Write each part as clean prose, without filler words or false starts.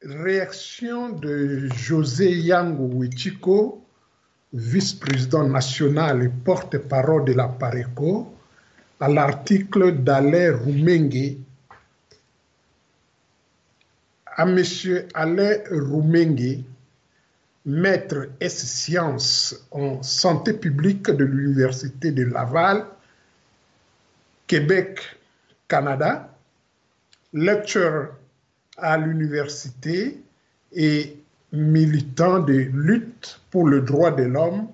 Réaction de José Yango Wichiko, vice-président national et porte-parole de la PARECO, à l'article d'Alain Roumengue. À M. Alain Roumengue, maître S sciences en santé publique de l'Université de Laval, Québec, Canada, lecturer à l'université et militant de lutte pour le droit de l'homme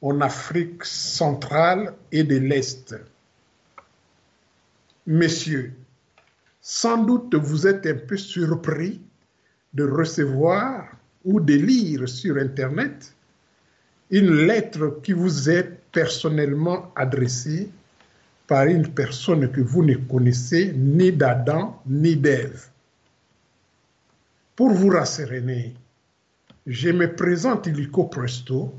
en Afrique centrale et de l'Est. Messieurs, sans doute vous êtes un peu surpris de recevoir ou de lire sur Internet une lettre qui vous est personnellement adressée par une personne que vous ne connaissez ni d'Adam ni d'Ève. Pour vous rasséréner, je me présente illico presto,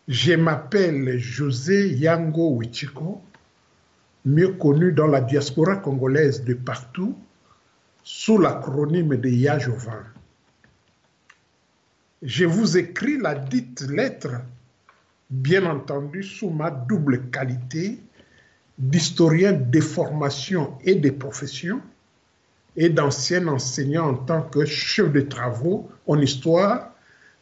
je m'appelle José Yango Wichiko, mieux connu dans la diaspora congolaise de partout, sous l'acronyme de Yajovan. Je vous écris la dite lettre, bien entendu sous ma double qualité d'historien de formation et de profession et d'ancien enseignant en tant que chef de travaux en histoire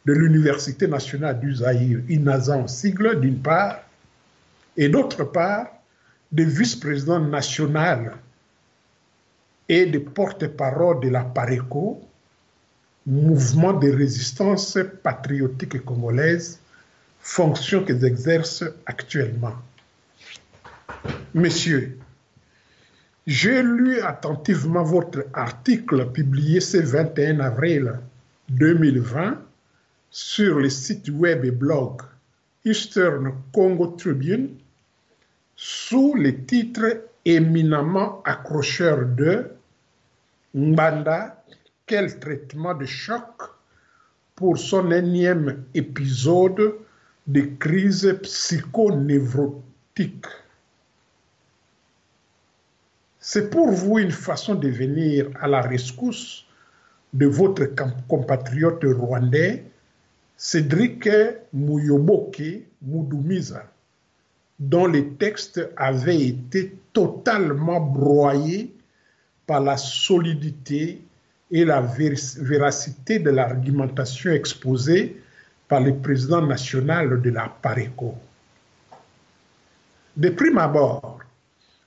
de l'Université nationale du Zaïre, INAZA en sigle d'une part, et d'autre part, de vice-président national et de porte-parole de la PARECO, mouvement de résistance patriotique congolaise, fonction qu'ils exercent actuellement. Messieurs, j'ai lu attentivement votre article publié ce 21 avril 2020 sur le site web et blog Eastern Congo Tribune sous le titre éminemment accrocheur de Ngbanda, quel traitement de choc pour son énième épisode de crise psychonévrotique. C'est pour vous une façon de venir à la rescousse de votre compatriote rwandais, Cédric Muyoboke Mudumiza, dont les textes avaient été totalement broyés par la solidité et la véracité de l'argumentation exposée par le président national de la PARECO. De prime abord,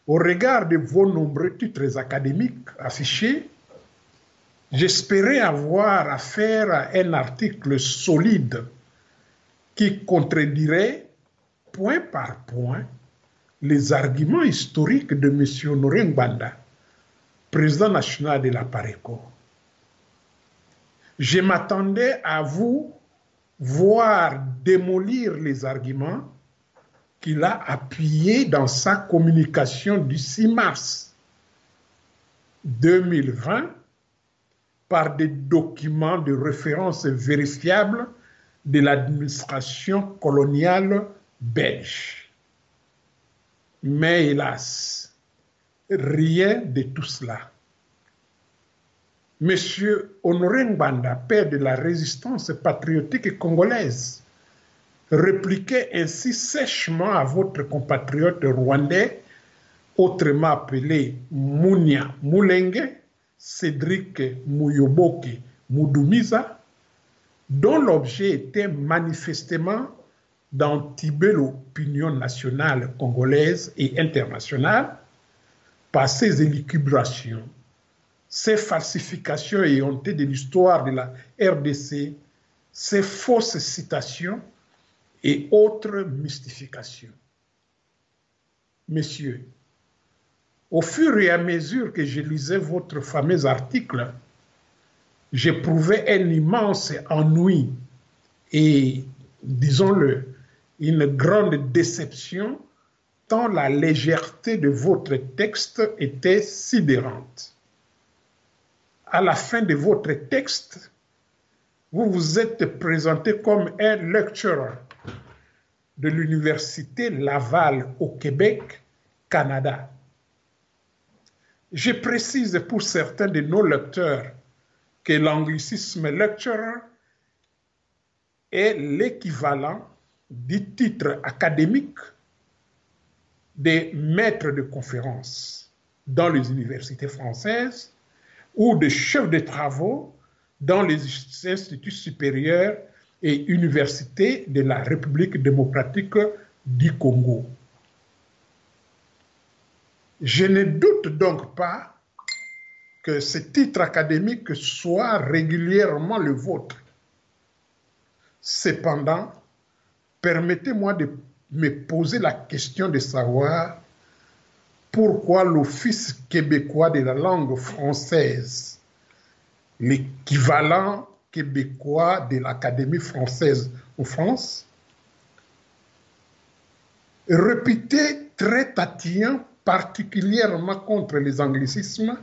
au regard de vos nombreux titres académiques affichés, j'espérais avoir affaire à un article solide qui contredirait, point par point, les arguments historiques de M. Honoré Ngbanda, président national de la PARECO. Je m'attendais à vous voir démolir les arguments qu'il a appuyé dans sa communication du 6 mars 2020 par des documents de référence vérifiables de l'administration coloniale belge. Mais hélas, rien de tout cela. Monsieur Honoré Ngbanda, père de la résistance patriotique congolaise, répliquait ainsi sèchement à votre compatriote rwandais, autrement appelé Mounia Moulenge, Cédric Muyoboke Mudumiza, dont l'objet était manifestement d'entiber l'opinion nationale congolaise et internationale par ses élucubrations, ses falsifications éhontées de l'histoire de la RDC, ses fausses citations et autres mystifications. Messieurs, au fur et à mesure que je lisais votre fameux article, j'éprouvais un immense ennui et, disons-le, une grande déception tant la légèreté de votre texte était sidérante. À la fin de votre texte, vous vous êtes présenté comme un lecturer de l'Université Laval au Québec, Canada. Je précise pour certains de nos lecteurs que l'anglicisme lecturer est l'équivalent du titre académique des maîtres de conférences dans les universités françaises ou de chefs de travaux dans les instituts supérieurs et universités de la République démocratique du Congo. Je ne doute donc pas que ce titre académique soit régulièrement le vôtre. Cependant, permettez-moi de me poser la question de savoir pourquoi l'Office québécois de la langue française, l'équivalent québécois de l'Académie française en France, réputé très tatillon particulièrement contre les anglicismes,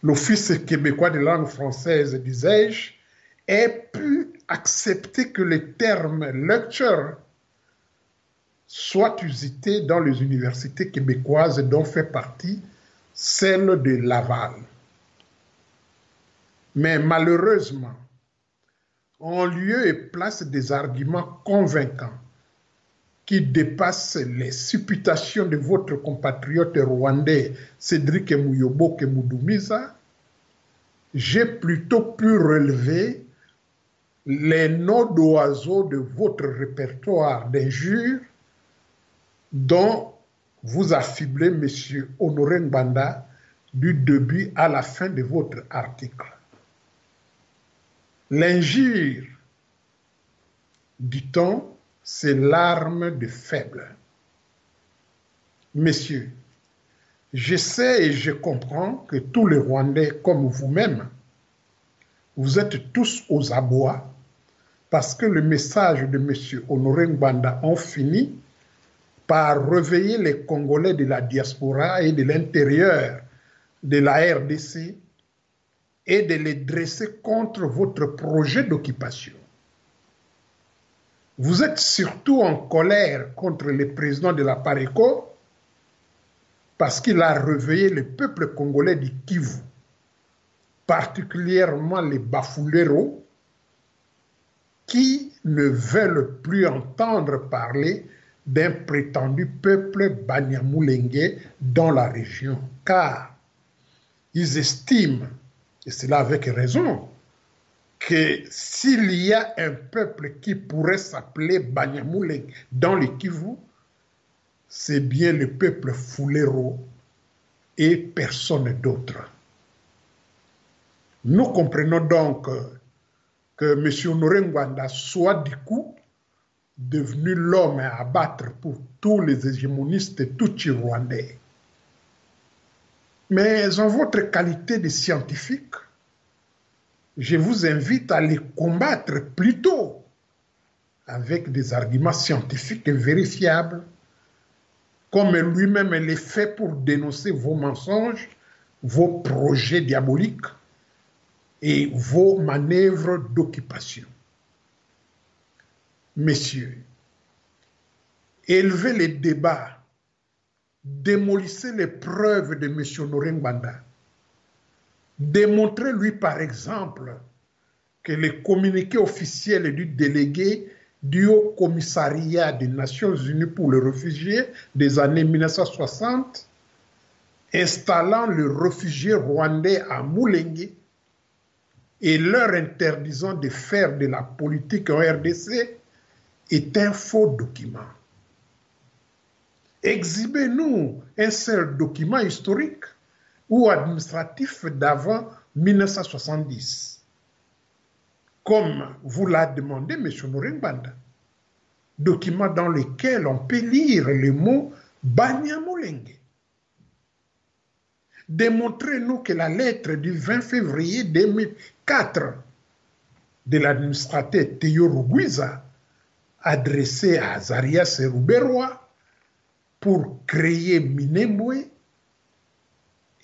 l'Office québécois de la langue française, disais-je, ait pu accepter que le terme lecture soit usité dans les universités québécoises dont fait partie celle de Laval. Mais malheureusement, en lieu et place des arguments convaincants qui dépassent les supputations de votre compatriote rwandais Cédric Muyobo Kemudumiza, j'ai plutôt pu relever les noms d'oiseaux de votre répertoire d'injures dont vous affublez M. Honoré Ngbanda du début à la fin de votre article. L'injure, dit-on, c'est l'arme de faible. Messieurs, je sais et je comprends que tous les Rwandais, comme vous-même, vous êtes tous aux abois parce que le message de M. Honoré Ngbanda ont fini par réveiller les Congolais de la diaspora et de l'intérieur de la RDC et de les dresser contre votre projet d'occupation. Vous êtes surtout en colère contre le président de la PARECO parce qu'il a réveillé le peuple congolais du Kivu, particulièrement les Bafouleros, qui ne veulent plus entendre parler d'un prétendu peuple Banyamulenge dans la région, car ils estiment, et c'est là avec raison, que s'il y a un peuple qui pourrait s'appeler Banyamulenge dans le Kivu, c'est bien le peuple Fulero et personne d'autre. Nous comprenons donc que M. Honoré Ngbanda soit du coup devenu l'homme à abattre pour tous les hégémonistes tutsi-rwandais. Mais en votre qualité de scientifique, je vous invite à les combattre plutôt avec des arguments scientifiques et vérifiables, comme lui-même les fait pour dénoncer vos mensonges, vos projets diaboliques et vos manœuvres d'occupation. Messieurs, élevez les débats, démolissez les preuves de M. Honoré Ngbanda. Démontrez-lui par exemple que les communiqués officiels du délégué du Haut Commissariat des Nations Unies pour les réfugiés des années 1960, installant les réfugiés rwandais à Mulenge et leur interdisant de faire de la politique en RDC, est un faux document. Exhibez-nous un seul document historique ou administratif d'avant 1970, comme vous l'a demandé M. Honoré Ngbanda, document dans lequel on peut lire le mot Banyamulenge. Démontrez-nous que la lettre du 20 février 2004 de l'administrateur Théo Rugwiza, adressée à Azarias Ruberwa pour créer Minembwe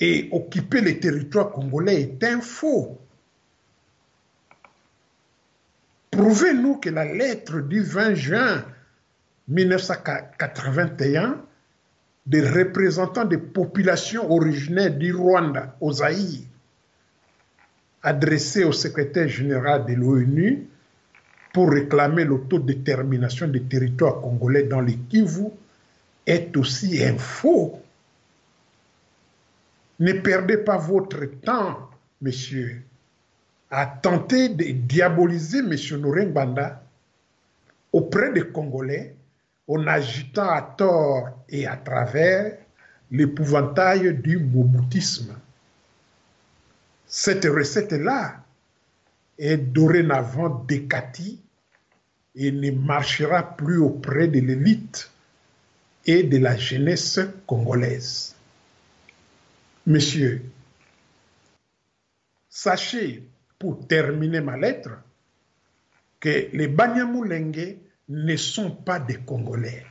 et occuper les territoires congolais est un faux. Prouvez-nous que la lettre du 20 juin 1981 des représentants des populations originaires du Rwanda, au Zaïre, adressée au secrétaire général de l'ONU pour réclamer l'autodétermination des territoires congolais dans les Kivu est aussi un faux. Ne perdez pas votre temps, messieurs, à tenter de diaboliser M. Norengbanda auprès des Congolais en agitant à tort et à travers l'épouvantail du moboutisme. Cette recette-là est dorénavant décatie et ne marchera plus auprès de l'élite et de la jeunesse congolaise. Messieurs, sachez, pour terminer ma lettre, que les Banyamulenge ne sont pas des Congolais.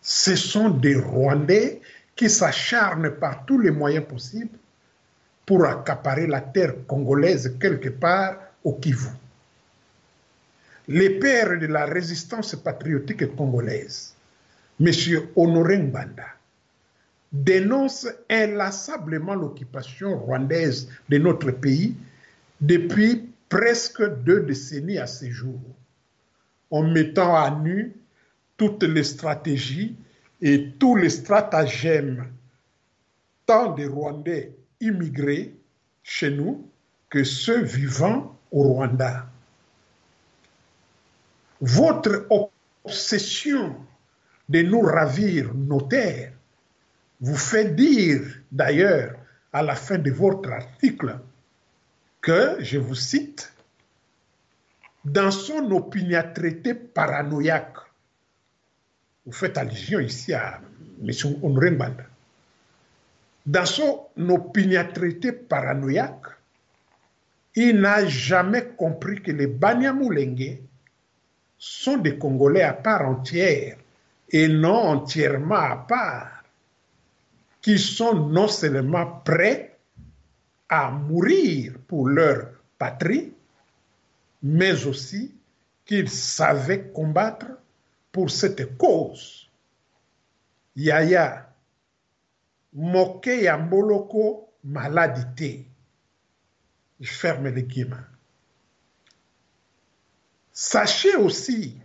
Ce sont des Rwandais qui s'acharnent par tous les moyens possibles pour accaparer la terre congolaise quelque part au Kivu. Les pères de la résistance patriotique congolaise, M. Honoré Ngbanda, dénoncent inlassablement l'occupation rwandaise de notre pays depuis presque 2 décennies à ce jour, en mettant à nu toutes les stratégies et tous les stratagèmes, tant des Rwandais immigrés chez nous que ceux vivant au Rwanda. Votre obsession de nous ravir nos terres vous fait dire d'ailleurs à la fin de votre article que, je vous cite, dans son opiniâtreté paranoïaque, vous faites allusion ici à M. Honoré Ngbanda, dans son opiniâtreté paranoïaque, il n'a jamais compris que les Banyamulenge sont des Congolais à part entière et non entièrement à part, qui sont non seulement prêts à mourir pour leur patrie, mais aussi qu'ils savaient combattre pour cette cause. Yaya, moke ya mboloko maladité. Je ferme les guillemets. Sachez aussi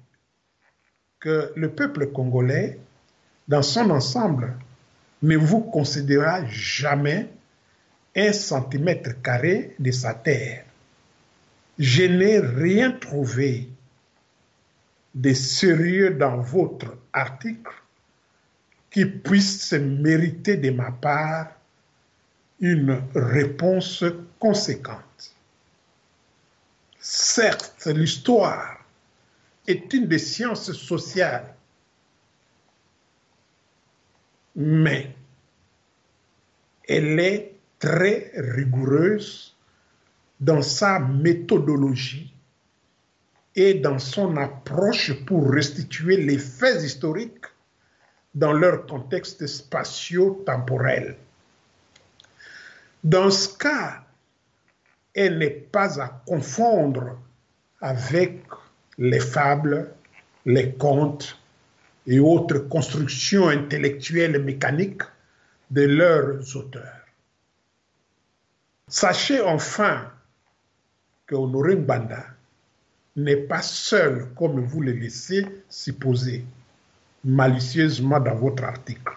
que le peuple congolais, dans son ensemble, ne vous considérera jamais 1 centimètre carré de sa terre. Je n'ai rien trouvé de sérieux dans votre article qui puisse mériter de ma part une réponse conséquente. Certes, l'histoire est une des sciences sociales, mais elle est très rigoureuse dans sa méthodologie et dans son approche pour restituer les faits historiques dans leur contexte spatio-temporel. Dans ce cas, elle n'est pas à confondre avec les fables, les contes et autres constructions intellectuelles et mécaniques de leurs auteurs. Sachez enfin que Honoré Ngbanda n'est pas seul comme vous le laissez supposer malicieusement dans votre article.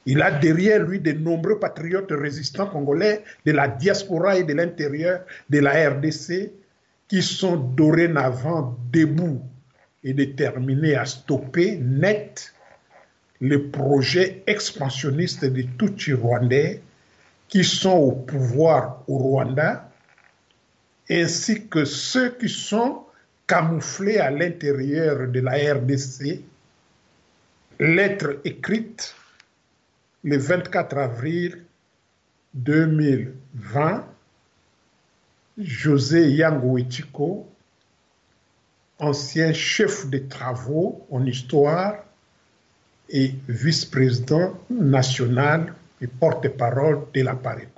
Il a derrière lui de nombreux patriotes résistants congolais de la diaspora et de l'intérieur de la RDC qui sont dorénavant debout et déterminés à stopper net le projet expansionniste des Tutsis rwandais qui sont au pouvoir au Rwanda, ainsi que ceux qui sont camouflés à l'intérieur de la RDC. Lettre écrite le 24 avril 2020, José Yango-Etiko, ancien chef de travaux en histoire et vice-président national et porte-parole de la Parité.